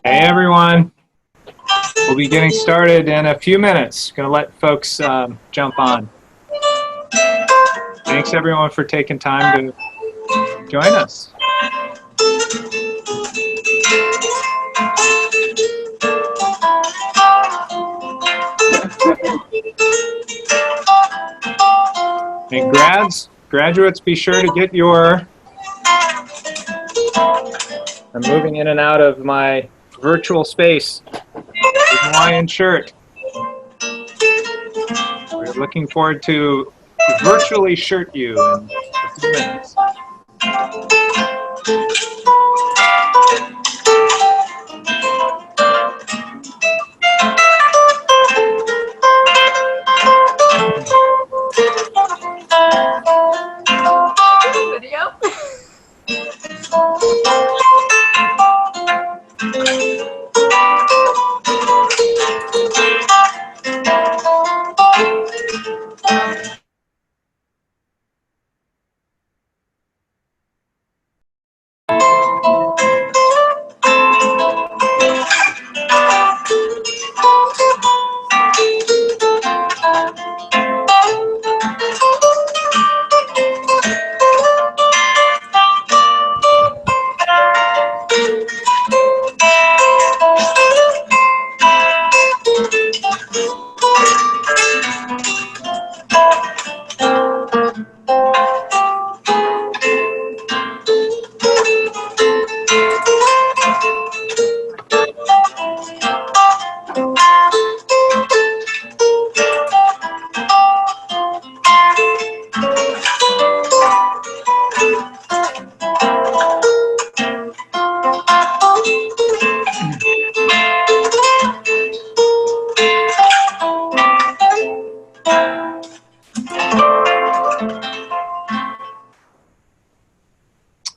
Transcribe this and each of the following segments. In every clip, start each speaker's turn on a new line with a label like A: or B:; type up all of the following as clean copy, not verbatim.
A: Hey everyone, we'll be getting started in a few minutes. Going to let folks jump on. Thanks everyone for taking time to join us. And graduates, be sure to get your, I'm moving in and out of my virtual space, Hawaiian shirt. We're looking forward to virtually shirt you in a few minutes.
B: Video.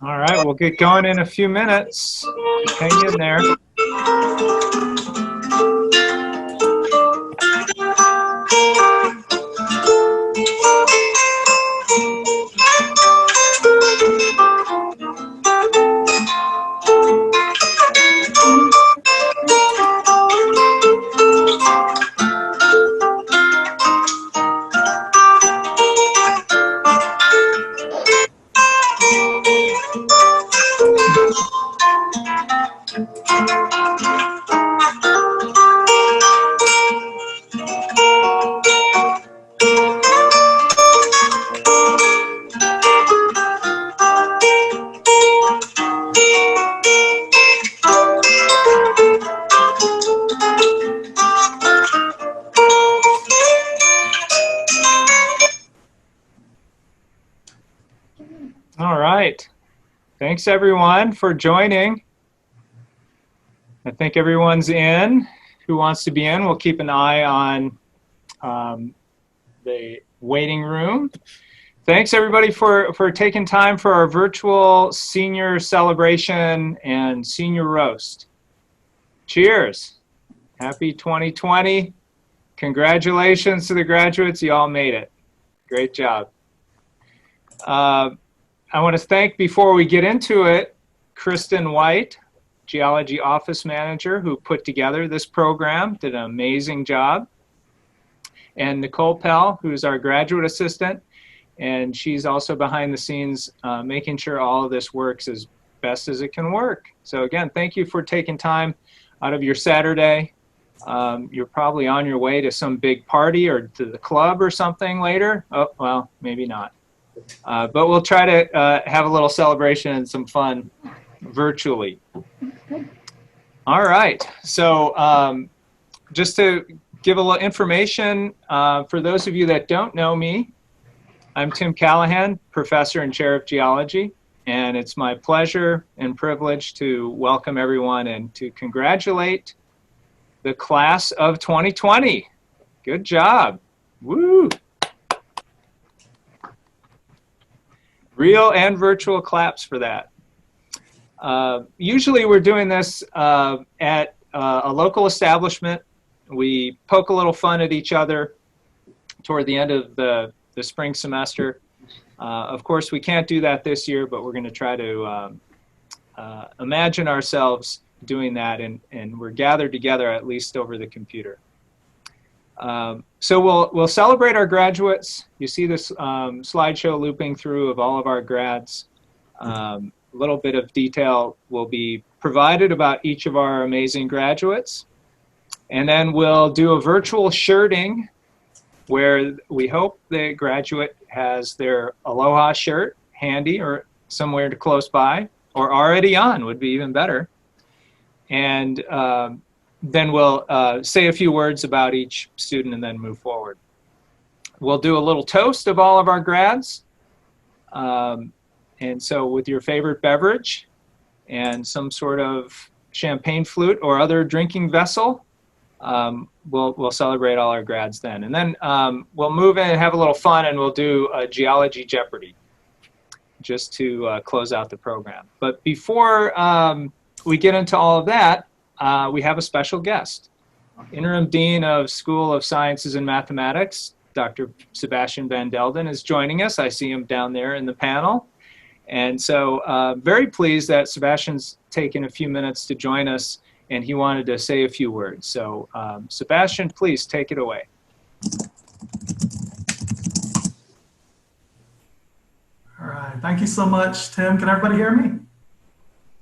A: All right, we'll get going in a few minutes. Just hang in there. All right. Thanks everyone for joining. I think everyone's in. Who wants to be in? We'll keep an eye on the waiting room. Thanks everybody for taking time for our virtual senior celebration and senior roast. Cheers. Happy 2020. Congratulations to the graduates. You all made it. Great job. I want to thank, before we get into it, Kristen White, Geology Office Manager, who put together this program, did an amazing job. And Nicole Pell, who's our graduate assistant, and she's also behind the scenes making sure all of this works as best as it can work. So again, thank you for taking time out of your Saturday. You're probably on your way to some big party or to the club or something later. Oh, well, maybe not. But we'll try to have a little celebration and some fun virtually. All right, so just to give a little information, for those of you that don't know me, I'm Tim Callahan, Professor and Chair of Geology, and it's my pleasure and privilege to welcome everyone and to congratulate the class of 2020. Good job. Woo! Real and virtual claps for that. Usually we're doing this at a local establishment. We poke a little fun at each other, toward the end of the spring semester. Of course, we can't do that this year, but we're going to try to imagine ourselves doing that, and we're gathered together at least over the computer. So we'll celebrate our graduates. You see this slideshow looping through of all of our grads. A little bit of detail will be provided about each of our amazing graduates. And then we'll do a virtual shirting where we hope the graduate has their Aloha shirt handy or somewhere close by, or already on would be even better. And then we'll say a few words about each student and then move forward. We'll do a little toast of all of our grads. And so with your favorite beverage and some sort of champagne flute or other drinking vessel, we'll celebrate all our grads then. And then we'll move in and have a little fun, and we'll do a Geology Jeopardy just to close out the program. But before we get into all of that, we have a special guest. Interim Dean of School of Sciences and Mathematics, Dr. Sebastian Van Delden, is joining us. I see him down there in the panel. And so very pleased that Sebastian's taken a few minutes to join us, and he wanted to say a few words. So Sebastian, please take it away.
B: All right, thank you so much, Tim. Can everybody hear me?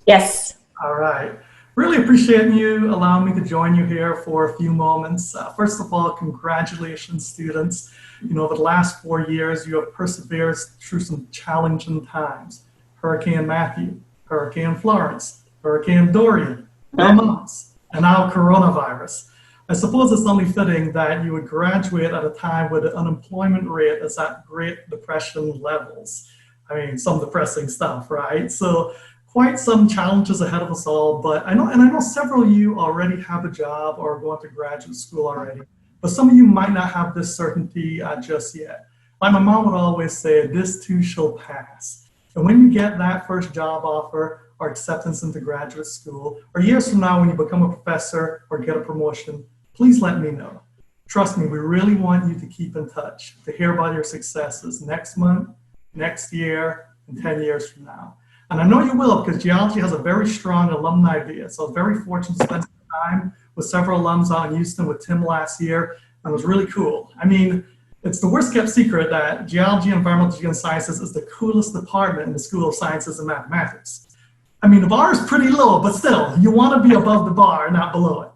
C: Yes.
B: All right. Really appreciate you allowing me to join you here for a few moments. First of all, congratulations, students. You know, over the last 4 years, you have persevered through some challenging times. Hurricane Matthew, Hurricane Florence, Hurricane Dorian, Lamont, and now coronavirus. I suppose it's only fitting that you would graduate at a time where the unemployment rate is at Great Depression levels. I mean, some depressing stuff, right? So quite some challenges ahead of us all, but I know several of you already have a job or are going to graduate school already, but some of you might not have this certainty just yet. Like my mom would always say, this too shall pass. And when you get that first job offer or acceptance into graduate school, or years from now when you become a professor or get a promotion, please let me know. Trust me, we really want you to keep in touch, to hear about your successes next month, next year, and 10 years from now. And I know you will, because Geology has a very strong alumni base. So I was very fortunate to spend some time with several alums out in Houston with Tim last year, and it was really cool. I mean, it's the worst kept secret that Geology and Environmental Geosciences is the coolest department in the School of Sciences and Mathematics. I mean, the bar is pretty low, but still, you want to be above the bar, not below it.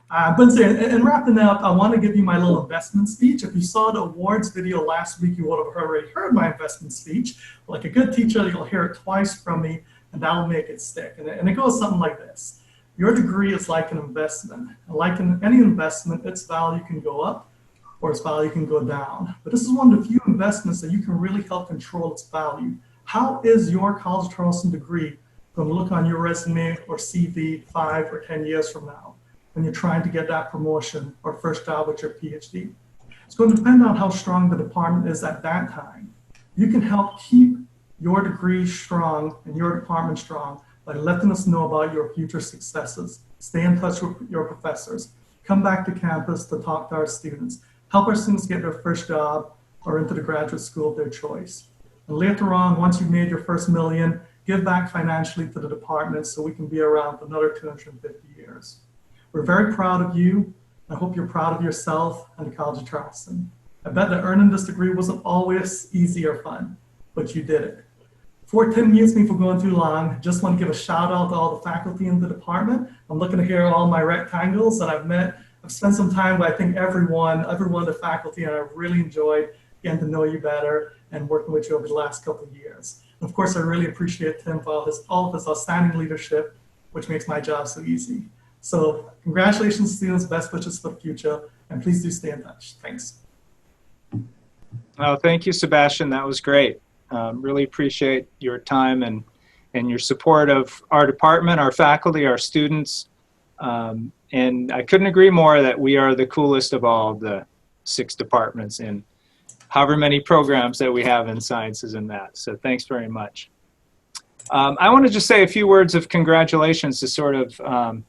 B: But in wrapping up, I want to give you my little investment speech. If you saw the awards video last week, you would have already heard my investment speech. Like a good teacher, you'll hear it twice from me, and that'll make it stick. And it goes something like this. Your degree is like an investment. And like in any investment, its value can go up or its value can go down. But this is one of the few investments that you can really help control its value. How is your College of Charleston degree going to look on your resume or CV 5 or 10 years from now, when you're trying to get that promotion or first job with your PhD? It's going to depend on how strong the department is at that time. You can help keep your degree strong and your department strong by letting us know about your future successes. Stay in touch with your professors. Come back to campus to talk to our students. Help our students get their first job or into the graduate school of their choice. And later on, once you've made your first million, give back financially to the department so we can be around for another 250 years. We're very proud of you. I hope you're proud of yourself and the College of Charleston. I bet that earning this degree wasn't always easy or fun, but you did it. Before Tim mutes me for going too long, just want to give a shout out to all the faculty in the department. I'm looking to hear all my rectangles that I've spent some time with, I think, everyone in the faculty, and I've really enjoyed getting to know you better and working with you over the last couple of years. And of course, I really appreciate Tim for all of his outstanding leadership, which makes my job so easy. So congratulations, students, best wishes for the future, and please do stay in touch. Thanks.
A: Oh, thank you, Sebastian. That was great. Really appreciate your time and your support of our department, our faculty, our students. And I couldn't agree more that we are the coolest of all the 6 departments in however many programs that we have in sciences and math. So thanks very much. I want to just say a few words of congratulations to sort of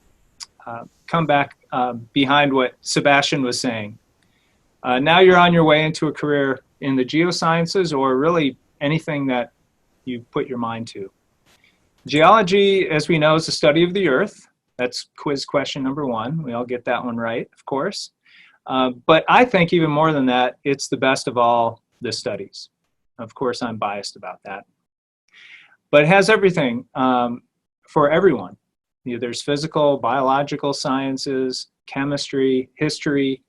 A: come back behind what Sebastian was saying. Now you're on your way into a career in the geosciences, or really anything that you put your mind to. Geology, as we know, is the study of the earth. That's quiz question number 1. We all get that one right, of course. But I think even more than that, it's the best of all the studies. Of course, I'm biased about that. But it has everything for everyone. There's physical, biological sciences, chemistry, history,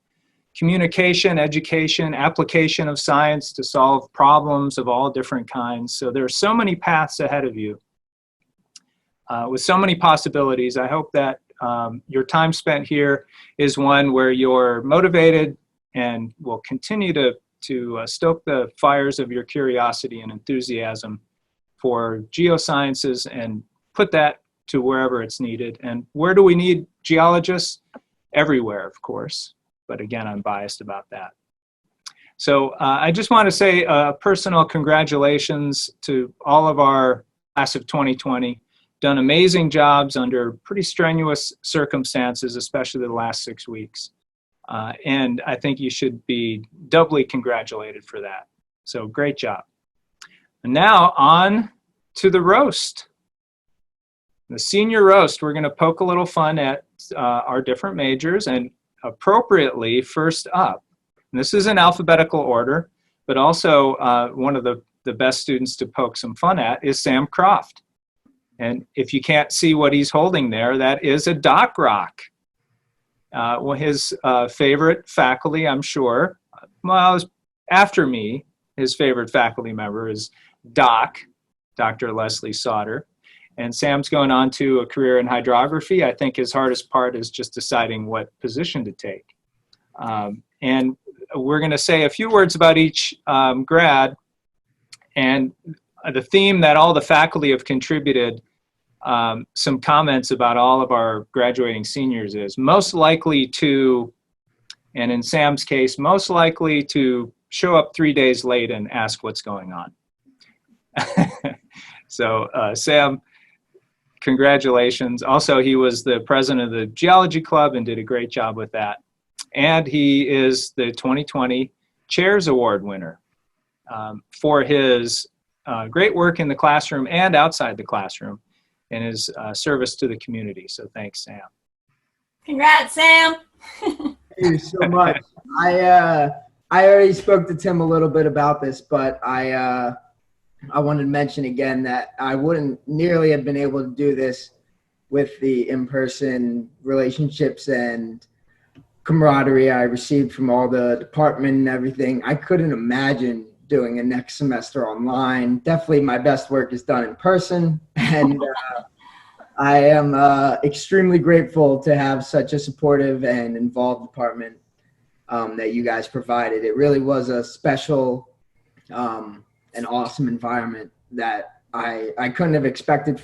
A: communication, education, application of science to solve problems of all different kinds. So there are so many paths ahead of you with so many possibilities. I hope that your time spent here is one where you're motivated and will continue to stoke the fires of your curiosity and enthusiasm for geosciences and put that to wherever it's needed. And where do we need geologists? Everywhere, of course. But again, I'm biased about that. So I just want to say personal congratulations to all of our class of 2020. Done amazing jobs under pretty strenuous circumstances, especially the last 6 weeks. And I think you should be doubly congratulated for that. So great job. And now on to the roast. The senior roast, we're going to poke a little fun at our different majors, and appropriately first up, and this is in alphabetical order, but also one of the best students to poke some fun at is Sam Croft. And if you can't see what he's holding there, that is a Doc Rock. Well, his favorite faculty, I'm sure, well, after me, his favorite faculty member is Dr. Leslie Sauter. And Sam's going on to a career in hydrography. I think his hardest part is just deciding what position to take. And we're going to say a few words about each grad. And the theme that all the faculty have contributed some comments about all of our graduating seniors is most likely to, and in Sam's case, most likely to show up 3 days late and ask what's going on. So Sam, congratulations. Also, he was the president of the Geology Club and did a great job with that. And he is the 2020 Chairs Award winner for his great work in the classroom and outside the classroom in his service to the community. So thanks, Sam.
C: Congrats, Sam.
D: Thank you so much. I already spoke to Tim a little bit about this, but I wanted to mention again that I wouldn't nearly have been able to do this with the in-person relationships and camaraderie I received from all the department and everything. I couldn't imagine doing a next semester online. Definitely my best work is done in person, and I am extremely grateful to have such a supportive and involved department that you guys provided. It really was a special an awesome environment that I couldn't have expected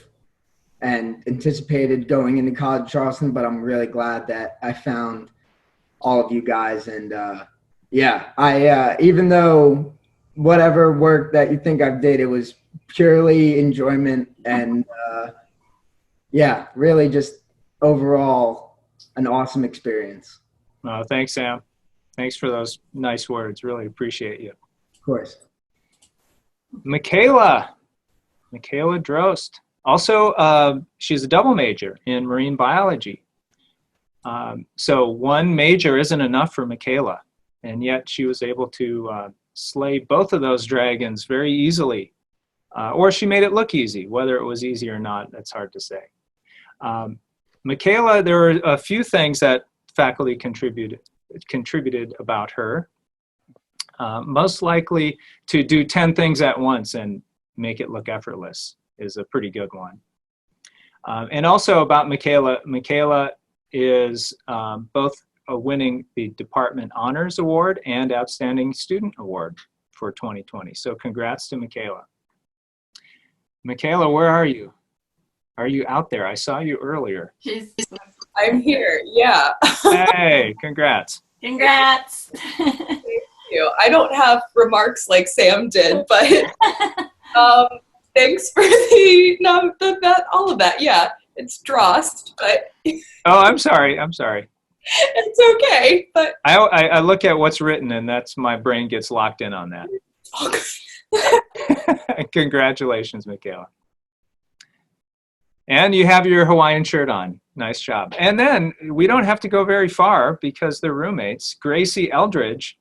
D: and anticipated going into college in Charleston, but I'm really glad that I found all of you guys. And yeah, I even though whatever work that you think I've did, it was purely enjoyment and yeah, really just overall an awesome experience.
A: Thanks, Sam. Thanks for those nice words. Really appreciate you.
D: Of course.
A: Michaela Drost. Also, she's a double major in marine biology. So one major isn't enough for Michaela, and yet she was able to slay both of those dragons very easily. Or she made it look easy. Whether it was easy or not, that's hard to say. Michaela, there were a few things that faculty contributed about her. Most likely to do 10 things at once and make it look effortless is a pretty good one. And also about Michaela, Michaela is both winning the Department Honors Award and Outstanding Student Award for 2020. So congrats to Michaela. Michaela, where are you? Are you out there? I saw you earlier.
E: I'm here, yeah.
A: Hey, congrats.
C: Congrats.
E: Thank you. I don't have remarks like Sam did, but thanks for all of that. Yeah, it's Drost, but
A: Oh, I'm sorry.
E: It's okay, but
A: I look at what's written, and that's my brain gets locked in on that. Congratulations, Michaela. And you have your Hawaiian shirt on. Nice job. And then we don't have to go very far because they're roommates. Gracie Eldridge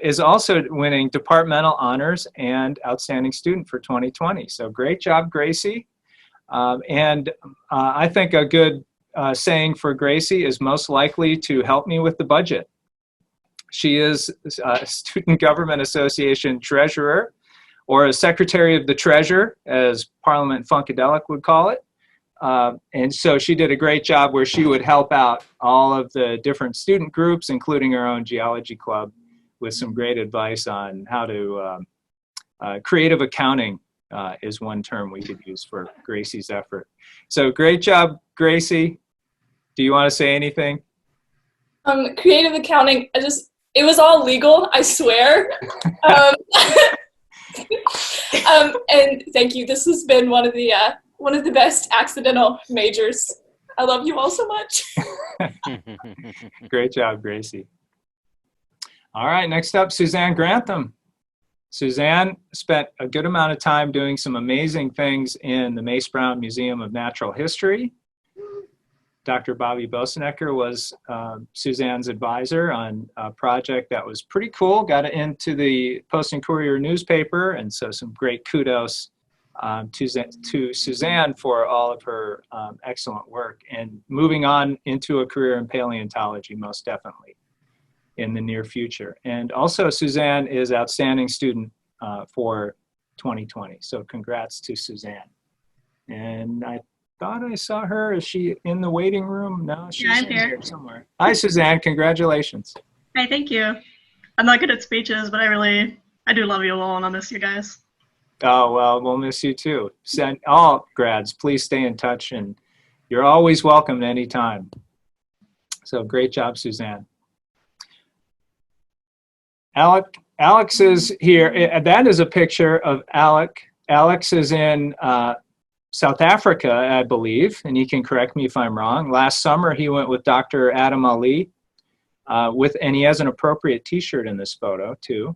A: is also winning departmental honors and outstanding student for 2020. So great job, Gracie. I think a good saying for Gracie is most likely to help me with the budget. She is a Student Government Association treasurer, or a secretary of the treasurer, as Parliament Funkadelic would call it. And so she did a great job where she would help out all of the different student groups, including her own geology club, with some great advice on how to, creative accounting is one term we could use for Gracie's effort. So great job, Gracie. Do you want to say anything?
E: Creative accounting, it was all legal, I swear. And thank you. This has been one of the best accidental majors. I love you all so much.
A: Great job, Gracie. All right, next up, Suzanne Grantham. Suzanne spent a good amount of time doing some amazing things in the Mace Brown Museum of Natural History. Dr. Bobby Bosenecker was Suzanne's advisor on a project that was pretty cool, got it into the Post and Courier newspaper, and so some great kudos to Suzanne for all of her excellent work, and moving on into a career in paleontology, most definitely, in the near future. And also Suzanne is outstanding student for 2020, so congrats to Suzanne. And I thought I saw her. Is she in the waiting room? No, she's
F: I'm
A: in
F: here
A: somewhere. Hi, Suzanne. Congratulations.
F: Hi, thank you. I'm not good at speeches, but I do love you all, and I'll miss you guys.
A: Oh, well, we'll miss you too. Send all grads, please stay in touch, and you're always welcome at any time. So great job, Suzanne. Alex is here. That is a picture of Alex. Alex is in South Africa, I believe, and he can correct me if I'm wrong. Last summer, he went with Dr. Adam Ali, and he has an appropriate t-shirt in this photo too,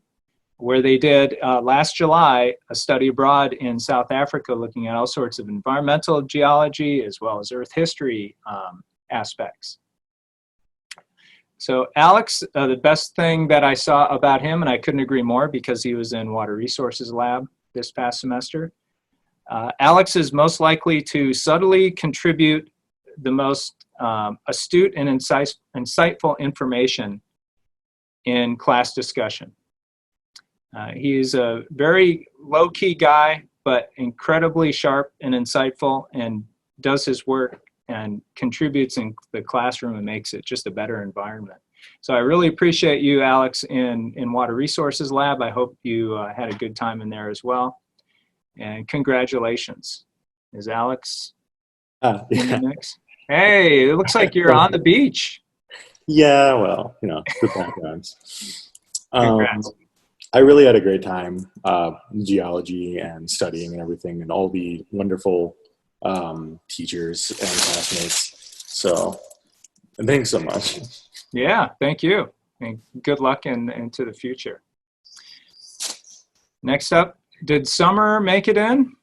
A: where they did last July a study abroad in South Africa looking at all sorts of environmental geology as well as earth history aspects. So Alex, the best thing that I saw about him, and I couldn't agree more because he was in Water Resources Lab this past semester, Alex is most likely to subtly contribute the most astute and insightful information in class discussion. He's a very low-key guy, but incredibly sharp and insightful, and does his work and contributes in the classroom and makes it just a better environment. So I really appreciate you, Alex, in Water Resources Lab. I hope you had a good time in there as well. And congratulations. Is Alex in the mix? Hey, it looks like you're on the beach.
G: Yeah, well, you know, good backgrounds.
A: Congrats.
G: I really had a great time in geology and studying and everything, and all the wonderful teachers and classmates. So, and thanks so much.
A: Yeah, thank you. And good luck into the future. Next up, did Summer make it in?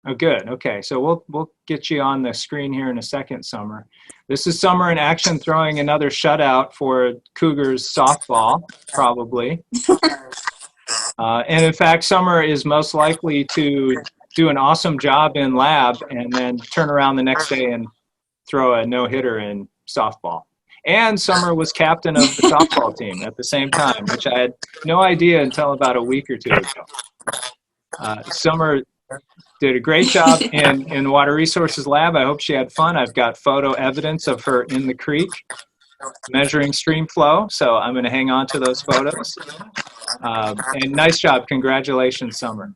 A: Oh, good. Okay, so we'll get you on the screen here in a second, Summer. This is Summer in action, throwing another shutout for Cougars softball, probably. And in fact, Summer is most likely to do an awesome job in lab and then turn around the next day and throw a no-hitter in softball. And Summer was captain of the softball team at the same time, which I had no idea until about a week or two ago. Summer did a great job in the Water Resources Lab. I hope she had fun. I've got photo evidence of her in the creek measuring stream flow, so I'm going to hang on to those photos. And nice job. Congratulations, Summer.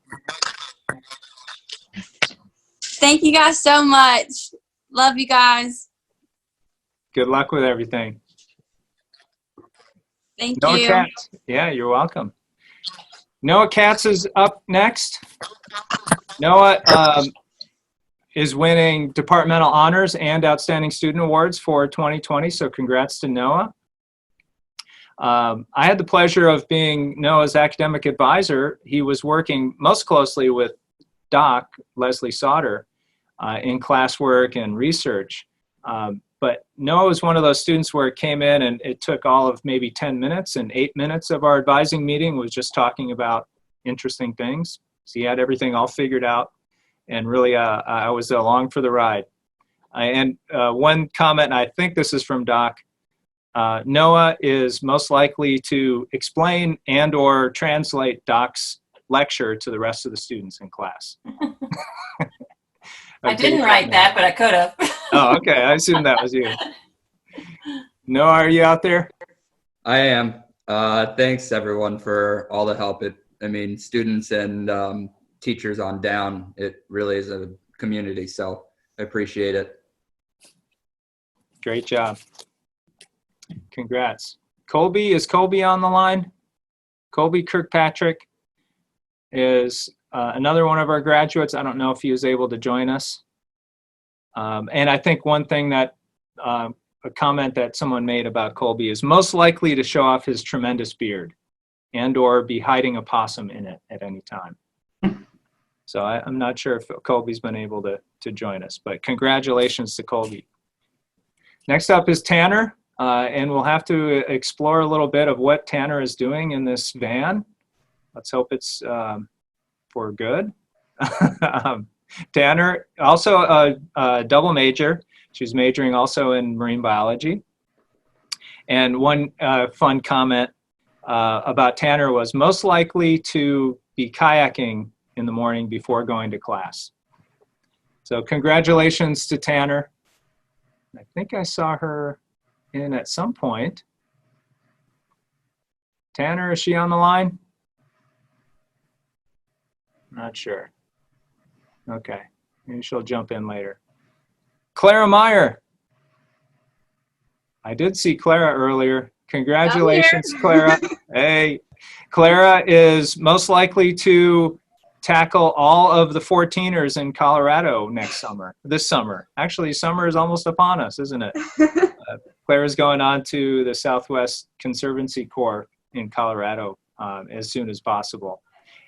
H: Thank you guys so much. Love you guys.
A: Good luck with everything.
H: Thank
A: Noah
H: you.
A: Katz. Yeah, you're welcome. Noah Katz is up next. Noah is winning departmental honors and outstanding student awards for 2020. So congrats to Noah. I had the pleasure of being Noah's academic advisor. He was working most closely with Doc, Leslie Sauter, in classwork and research. But Noah was one of those students where it came in and it took all of maybe 10 minutes, and 8 minutes of our advising meeting was just talking about interesting things. So he had everything all figured out, and really I was along for the ride. And one comment, and I think this is from Doc, Noah is most likely to explain and or translate Doc's lecture to the rest of the students in class.
C: I didn't write that, but I could have.
A: Oh, okay. I assume that was you. Noah, are you out there?
I: I am. Thanks everyone for all the help. Students and teachers on down, it really is a community, so I appreciate it.
A: Great job. Congrats. Colby, is Colby on the line? Colby Kirkpatrick is another one of our graduates. I don't know if he was able to join us. And I think one thing that, a comment that someone made about Colby is most likely to show off his tremendous beard and or be hiding a possum in it at any time. So I'm not sure if Colby's been able to join us, but congratulations to Colby. Next up is Tanner, and we'll have to explore a little bit of what Tanner is doing in this van. Let's hope it's for good. Tanner, also a double major. She's majoring also in marine biology. And one fun comment about Tanner was most likely to be kayaking in the morning before going to class. So congratulations to Tanner. I think I saw her in at some point. Tanner, is she on the line? Not sure. Okay, maybe she'll jump in later. Clara Meyer. I did see Clara earlier. Congratulations, Clara. Hey, Clara is most likely to tackle all of the 14ers in Colorado this summer. Actually, summer is almost upon us, isn't it? Clara's going on to the Southwest Conservancy Corps in Colorado as soon as possible.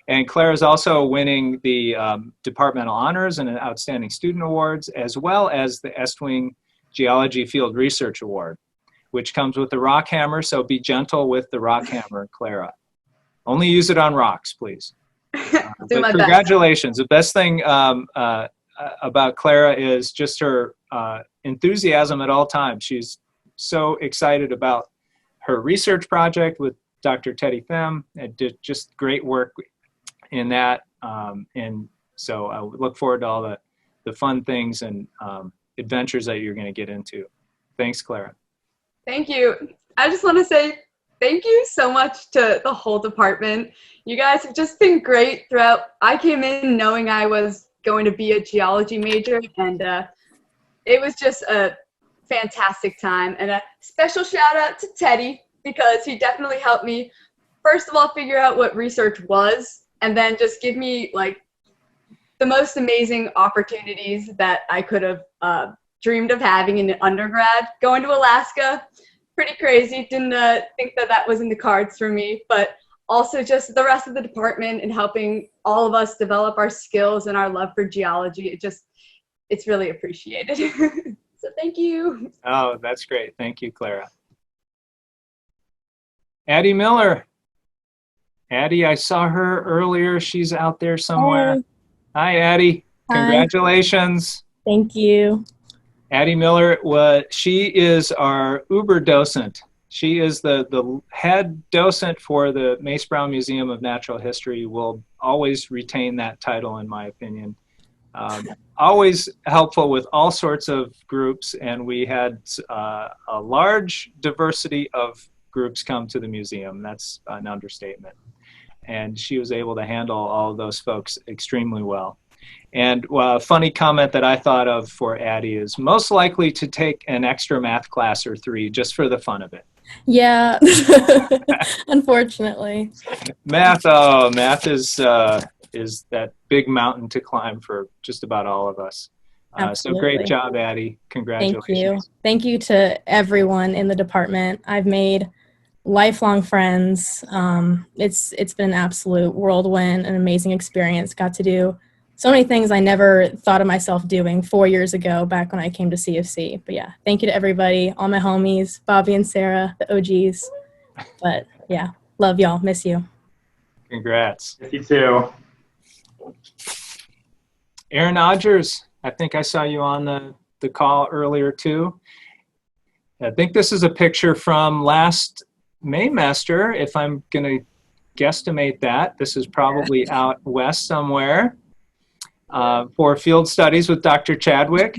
A: And Clara's also winning the departmental honors and outstanding student awards, as well as the Estwing Geology Field Research Award, which comes with the rock hammer, so be gentle with the rock hammer, Clara. Only use it on rocks, please. But congratulations. The best thing about Clara is just her enthusiasm at all times. She's so excited about her research project with Dr. Teddy Them, and did just great work in that. And so I look forward to all the fun things and adventures that you're going to get into. Thanks, Clara.
J: Thank you. I just want to say thank you so much to the whole department. You guys have just been great throughout. I came in knowing I was going to be a geology major, and it was just a fantastic time. And a special shout out to Teddy, because he definitely helped me, first of all, figure out what research was, and then just give me like the most amazing opportunities that I could have dreamed of having in undergrad. Going to Alaska, pretty crazy. Didn't think that was in the cards for me, but also just the rest of the department and helping all of us develop our skills and our love for geology. It's really appreciated. So thank you.
A: Oh, that's great. Thank you, Clara. Addie Miller. Addie, I saw her earlier. She's out there somewhere. Hi, Addie. Congratulations.
K: Thank you.
A: Addie Miller, she is our Uber docent. She is the head docent for the Mace Brown Museum of Natural History. Will always retain that title, in my opinion. Always helpful with all sorts of groups, and we had a large diversity of groups come to the museum. That's an understatement. And she was able to handle all of those folks extremely well. And a funny comment that I thought of for Addie is most likely to take an extra math class or 3 just for the fun of it.
K: Yeah, unfortunately.
A: Math is that big mountain to climb for just about all of us. So great job, Addie. Congratulations.
K: Thank you. Thank you to everyone in the department. I've made lifelong friends. It's been an absolute whirlwind, an amazing experience. Got to do so many things I never thought of myself doing 4 years ago back when I came to CFC. But yeah, thank you to everybody, all my homies, Bobby and Sarah, the OGs. But yeah, love y'all. Miss you.
A: Congrats.
L: You too.
A: Aaron Odgers, I think I saw you on the call earlier too. I think this is a picture from last Maymester, if I'm going to guesstimate that. This is probably out west somewhere for field studies with Dr. Chadwick.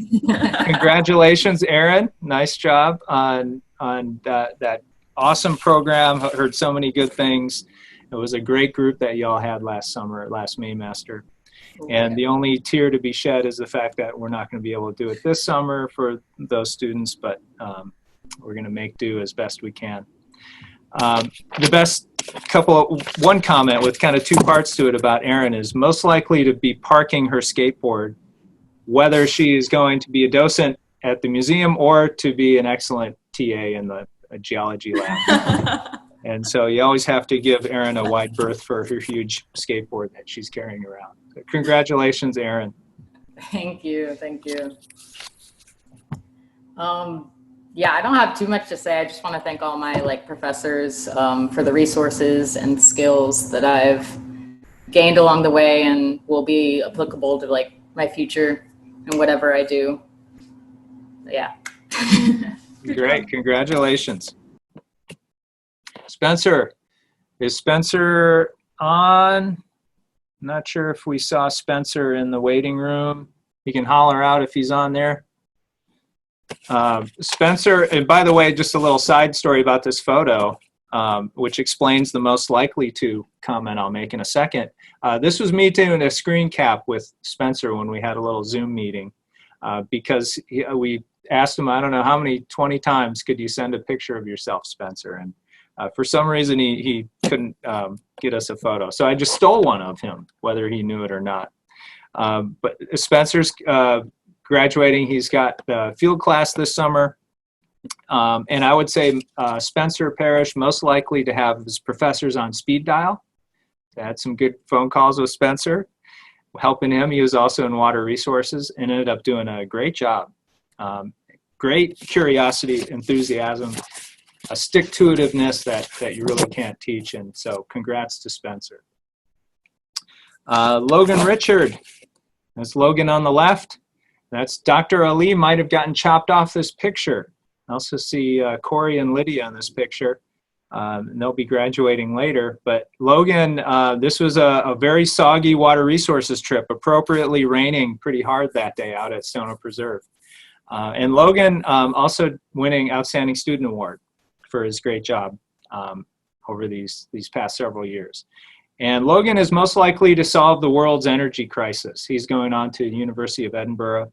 A: Congratulations, Aaron. Nice job on that awesome program. Heard so many good things. It was a great group that y'all had last summer, last Maymester. And the only tear to be shed is the fact that we're not going to be able to do it this summer for those students, but we're going to make do as best we can. The best one comment with kind of two parts to it about Erin is most likely to be parking her skateboard, whether she is going to be a docent at the museum or to be an excellent TA in the geology lab. And so you always have to give Erin a wide berth for her huge skateboard that she's carrying around. So congratulations, Erin.
M: Thank you. Thank you. Yeah, I don't have too much to say. I just want to thank all my professors for the resources and skills that I've gained along the way and will be applicable to my future and whatever I do. Yeah.
A: Great. Congratulations. Spencer. Is Spencer on? I'm not sure if we saw Spencer in the waiting room. He can holler out if he's on there. Spencer, and by the way, just a little side story about this photo, which explains the most likely to comment I'll make in a second. This was me doing a screen cap with Spencer when we had a little Zoom meeting, because we asked him, I don't know how many, 20 times, could you send a picture of yourself, Spencer? And for some reason, he couldn't get us a photo. So I just stole one of him, whether he knew it or not. But Spencer's graduating. He's got the field class this summer. And I would say Spencer Parrish, most likely to have his professors on speed dial. I had some good phone calls with Spencer, helping him. He was also in water resources and ended up doing a great job. Great curiosity, enthusiasm, a stick-to-itiveness that you really can't teach. And so congrats to Spencer. Logan Richard. That's Logan on the left. That's Dr. Ali might have gotten chopped off this picture. I also see Corey and Lydia in this picture. And they'll be graduating later. But Logan, this was a very soggy water resources trip, appropriately raining pretty hard that day out at Stono Preserve. And Logan also winning Outstanding Student Award for his great job over these past several years. And Logan is most likely to solve the world's energy crisis. He's going on to the University of Edinburgh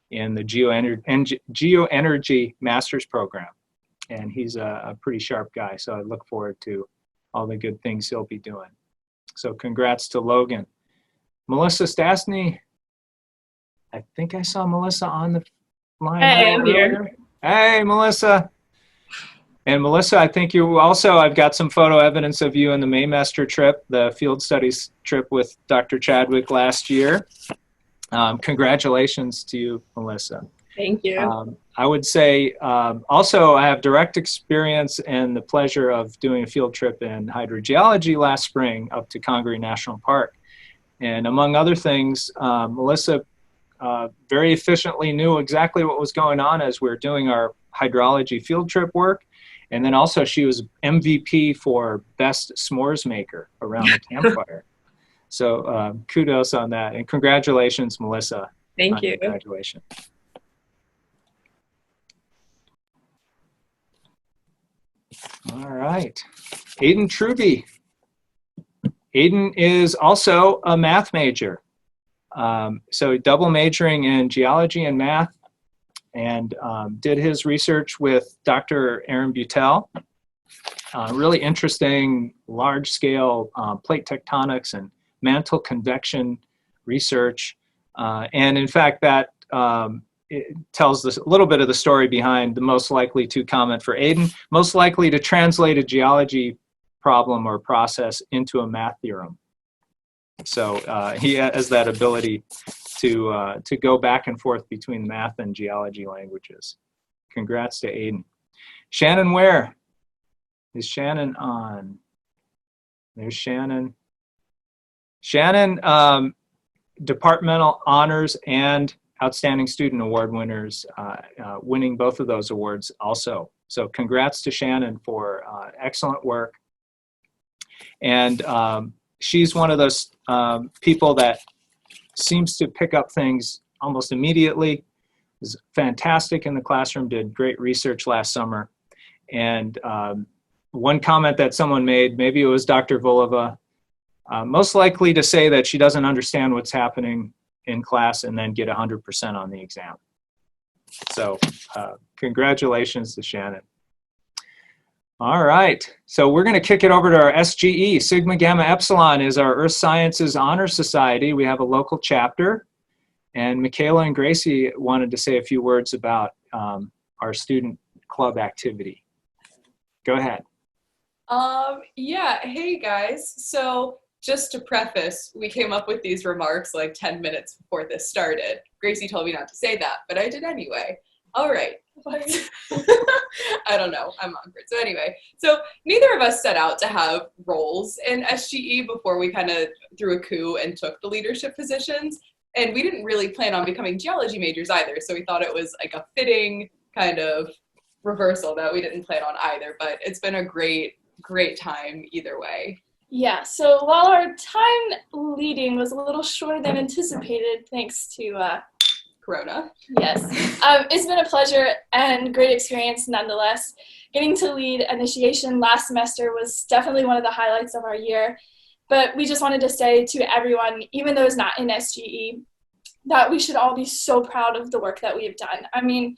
A: in the Geoenergy Master's Program. And he's a pretty sharp guy, so I look forward to all the good things he'll be doing. So congrats to Logan. Melissa Stastny, I think I saw Melissa on the line.
E: Hey, I'm here.
A: Hey, Melissa. And Melissa, I think you also, I've got some photo evidence of you in the Maymester trip, the field studies trip with Dr. Chadwick last year. Congratulations to you, Melissa.
E: Thank you.
A: I would say also I have direct experience and the pleasure of doing a field trip in hydrogeology last spring up to Congaree National Park. And among other things, Melissa very efficiently knew exactly what was going on as we were doing our hydrology field trip work. And then also she was MVP for best s'mores maker around the campfire. So kudos on that. And congratulations, Melissa.
E: Thank you.
A: Graduation. All right. Ayden Truby. Ayden is also a math major. So double majoring in geology and math, and did his research with Dr. Aaron Butel. Really interesting large-scale plate tectonics and mantle convection research. And in fact, that it tells us a little bit of the story behind the most likely to comment for Ayden, most likely to translate a geology problem or process into a math theorem. So he has that ability to go back and forth between math and geology languages. Congrats to Ayden. Shannon, where? Is Shannon on? There's Shannon. Shannon, departmental honors and Outstanding Student Award winners, winning both of those awards also. So congrats to Shannon for excellent work. And she's one of those people that seems to pick up things almost immediately. Was fantastic in the classroom, did great research last summer. And one comment that someone made, maybe it was Dr. Volova, most likely to say that she doesn't understand what's happening in class and then get 100% on the exam. So congratulations to Shannon. All right, so we're going to kick it over to our SGE. Sigma Gamma Epsilon is our Earth Sciences Honor Society. We have a local chapter, and Michaela and Gracie wanted to say a few words about our student club activity. Go ahead.
L: Yeah, hey guys. So just to preface, we came up with these remarks like 10 minutes before this started. Gracie told me not to say that, but I did anyway. All right. I don't know. I'm awkward. So anyway, so neither of us set out to have roles in SGE before we kind of threw a coup and took the leadership positions. And we didn't really plan on becoming geology majors either. So we thought it was like a fitting kind of reversal that we didn't plan on either. But it's been a great time either way.
E: Yeah, so while our time leading was a little shorter than anticipated, thanks to
L: Corona.
E: Yes. It's been a pleasure and great experience nonetheless. Getting to lead initiation last semester was definitely one of the highlights of our year. But we just wanted to say to everyone, even those not in SGE, that we should all be so proud of the work that we have done. I mean,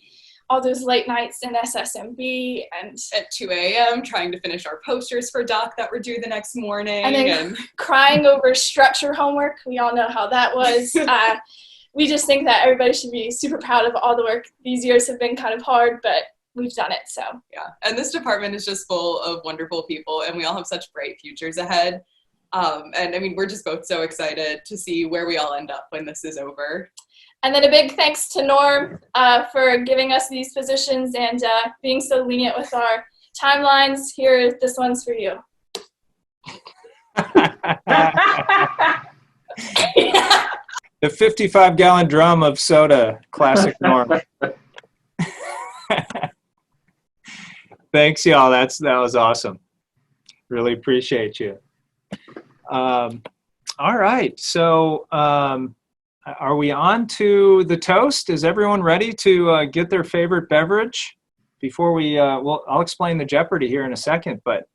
E: all those late nights in SSMB and
L: at 2 a.m. trying to finish our posters for doc that were due the next morning.
E: And then crying over structure homework. We all know how that was. We just think that everybody should be super proud of all the work. These years have been kind of hard, but we've done it, so.
L: Yeah, and this department is just full of wonderful people, and we all have such bright futures ahead. And I mean, we're just both so excited to see where we all end up when this is over.
E: And then a big thanks to Norm for giving us these positions and being so lenient with our timelines. Here, this one's for you.
A: The 55-gallon drum of soda, classic Norm. Thanks, y'all. That was awesome. Really appreciate you. All right, so are we on to the toast? Is everyone ready to get their favorite beverage? Before we, well, I'll explain the Jeopardy here in a second, but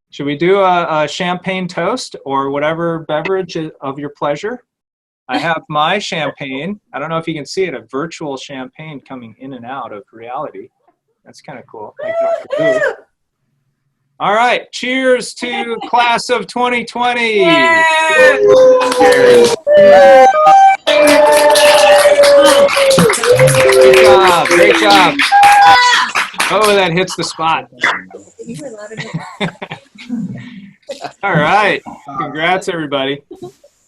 A: should we do a champagne toast or whatever beverage of your pleasure? I have my champagne. I don't know if you can see it, a virtual champagne coming in and out of reality. That's kind of cool. Like Dr. Who. All right, cheers to class of 2020. Yeah. Great job. Oh, that hits the spot. All right, congrats everybody.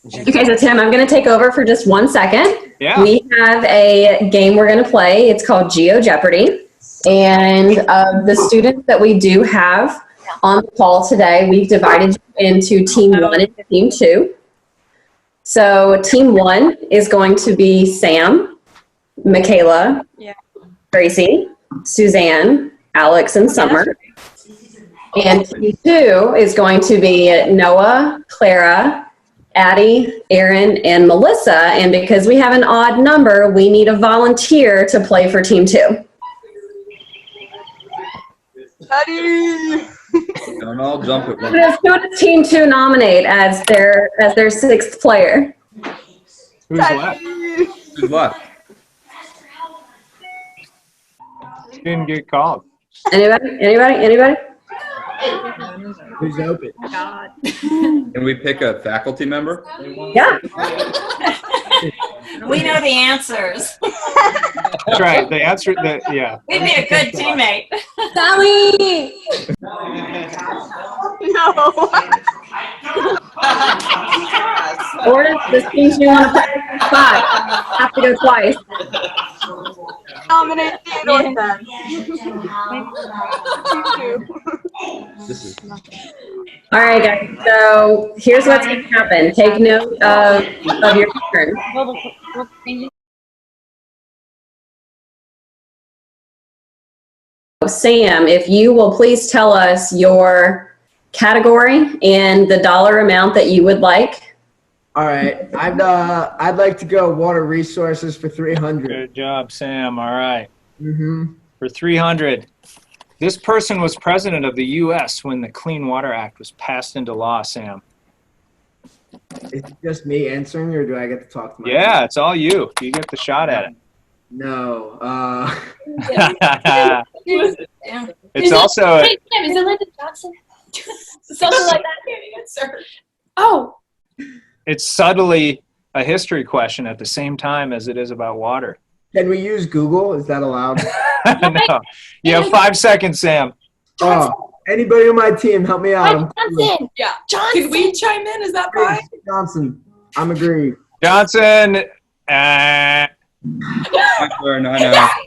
N: Okay, so Tim, I'm going to take over for just 1 second.
A: Yeah.
N: We have a game we're going to play. It's called Geo Jeopardy. And the students that we do have on the call today, we've divided into Team 1 and Team 2. So Team 1 is going to be Sam, Michaela, Gracie, Suzanne, Alex, and Summer. And Team 2 is going to be Noah, Clara, Addie, Aaron, and Melissa. And because we have an odd number, we need a volunteer to play for Team 2.
J: Addie!
I: Don't all jump at once.
N: Who does Team 2 nominate as their 6th player?
A: Who's left?
I: Who's left?
A: Didn't get called.
N: Anybody?
D: Who's open?
I: Can we pick a faculty member?
N: Yeah.
C: We know the answers.
A: That's right. The answer, yeah.
C: We'd be a good teammate.
N: Sally!
J: No.
N: Or the teams you want to play 5. Have to go twice.
J: Nominate Theodore then.
N: All right, guys. So here's what's going to happen. Take note of your turn. Sam, if you will please tell us your category and the dollar amount that you would like.
D: All right. I'd like to go water resources for 300.
A: Good job, Sam. All right.
D: Mm-hmm.
A: For 300. This person was president of the U.S. when the Clean Water Act was passed into law, Sam.
D: It's just me answering, or do I get to talk to my
A: Yeah, it's all you. You get the shot at it.
D: No.
A: It's also
E: Wait, Sam, is it Lyndon Johnson? Something like that. Oh.
A: it's subtly a history question at the same time as it is about water.
D: Can we use Google? Is that allowed?
A: No. You have 5 seconds, Sam.
D: Oh, anybody on my team, help me out.
E: Johnson.
L: Yeah.
E: Johnson.
L: Can we chime in? Is that fine?
D: Johnson. I'm agreed.
A: Johnson.
I: No.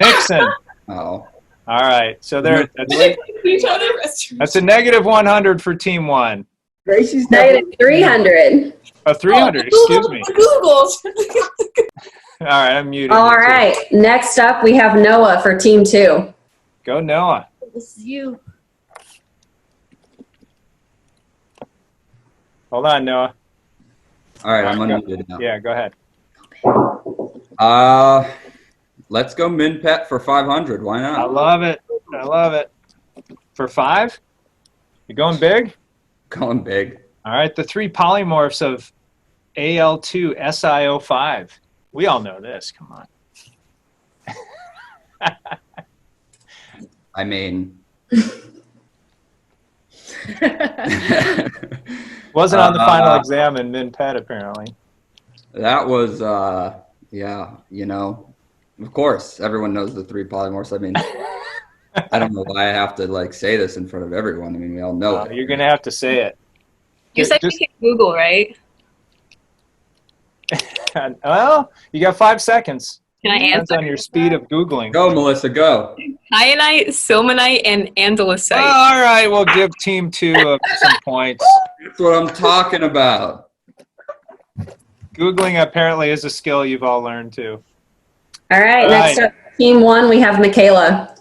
A: Nixon.
I: Oh.
A: All right. So there.
L: Each other.
A: That's a negative 100 for team 1.
D: Gracie's
N: negative 300.
A: Oh, 300. Excuse me.
E: Googles.
A: All right. I'm muted.
N: All right. Next up, we have Noah for team 2.
A: Go, Noah.
E: This is you.
A: Hold on, Noah.
I: All right, I'm unmuted now.
A: Yeah, go ahead.
I: Let's go min pet for 500. Why not?
A: I love it. I love it. For 5? You going big?
I: Going big.
A: All right. The 3 polymorphs of Al2SiO5. We all know this. Come on.
I: I mean,
A: wasn't on the final exam in min pet apparently.
I: that was, yeah, you know, of course, everyone knows the 3 polymorphs. I mean, I don't know why I have to like say this in front of everyone. I mean, we all know it.
A: You're gonna have to say it.
O: You said you can Google, right?
A: Well, you got 5 seconds.
O: Can I
A: Depends
O: answer?
A: on your speed of Googling.
I: Go, Melissa, go.
O: Kyanite, silmonite, and andesite.
A: All right, we'll give team 2 some points.
I: That's what I'm talking about.
A: Googling apparently is a skill you've all learned too.
N: All right.
A: All
N: Next
A: right.
N: up, team 1, we have Michaela.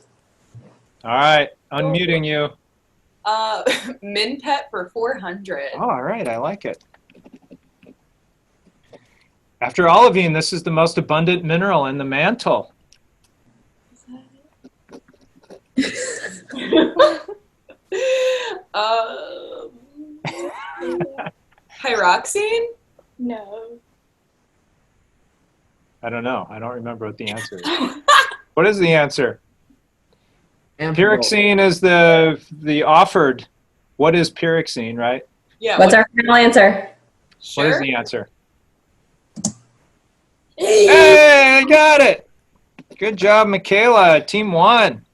A: All right, unmuting you.
L: Min pet for 400.
A: Oh, all right, I like it. After olivine, this is the most abundant mineral in the mantle.
L: Pyroxene?
E: No.
A: I don't know. I don't remember what the answer is. What is the answer? Pyroxene is the offered. What is pyroxene, right?
L: Yeah.
N: What's our final answer?
A: What is the answer? Hey, I got it. Good job, Michaela. Team 1.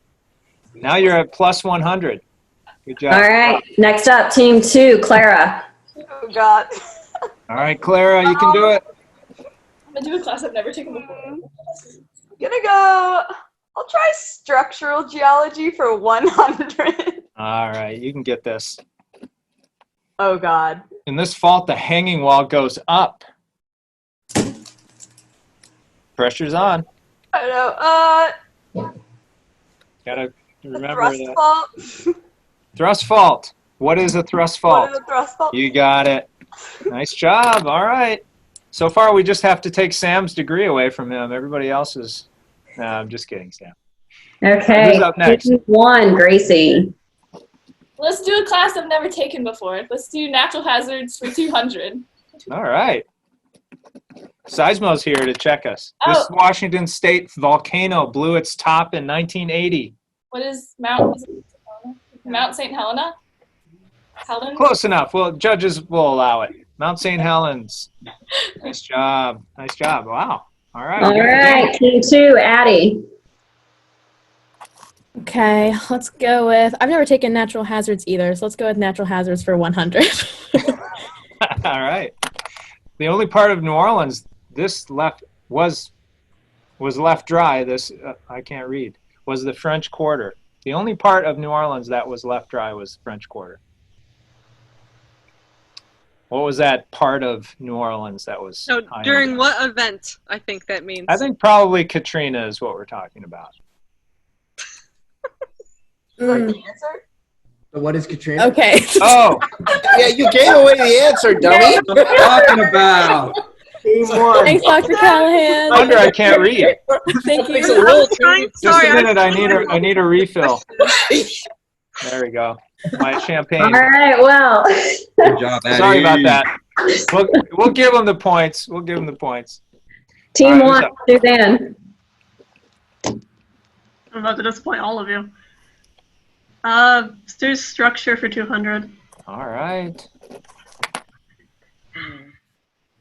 A: Now you're at plus 100. Good job.
N: All right. Next up, team 2, Clara.
J: Oh, God.
A: All right, Clara, you can do it.
E: I'm gonna do a class I've never taken before.
J: Gonna go. I'll try structural geology for 100.
A: All right, you can get this.
J: Oh, God.
A: In this fault, the hanging wall goes up. Pressure's on.
J: I know.
A: Gotta remember
J: Thrust
A: that.
J: fault.
A: Thrust fault. What is a thrust fault?
J: What is a thrust fault?
A: You got it. Nice job. All right. So far, we just have to take Sam's degree away from him. Everybody else is. No, I'm just kidding, Sam.
N: Okay.
A: Who's up next?
N: Team 1, Gracie.
E: Let's do a class I've never taken before. Let's do natural hazards for 200.
A: All right. Seismo's here to check us. This
E: Oh.
A: Washington State volcano blew its top in 1980.
E: What is Mount St. Helena? Helen?
A: Close enough. Well, judges will allow it. Mount St. Helens. Nice job. Nice job. Wow. All right.
N: All right, team 2, Addie.
K: Okay, let's go with, I've never taken natural hazards either, so let's go with natural hazards for 100.
A: All right. The only part of New Orleans this was left dry. This I can't read. Was the French Quarter. The only part of New Orleans that was left dry was French Quarter. What was that part of New Orleans that was?
O: So during what event? I think that means.
A: I think probably Katrina is what we're talking about.
D: What is Katrina?
K: Okay.
A: Oh.
P: Yeah, you gave away the answer, dummy.
I: What I'm talking about.
D: Team 1.
K: Thanks, Dr. Callahan.
A: Wonder I can't read.
K: Thank you.
A: Just a minute. I need a refill. There we go. My champagne.
N: All right, well.
I: Good job, Addie.
A: Sorry about that. We'll give them the points. We'll give them the points.
N: Team
A: All
N: 1,
A: right,
N: Suzanne.
F: I'm about to disappoint all of you. Do structure for 200.
A: All right.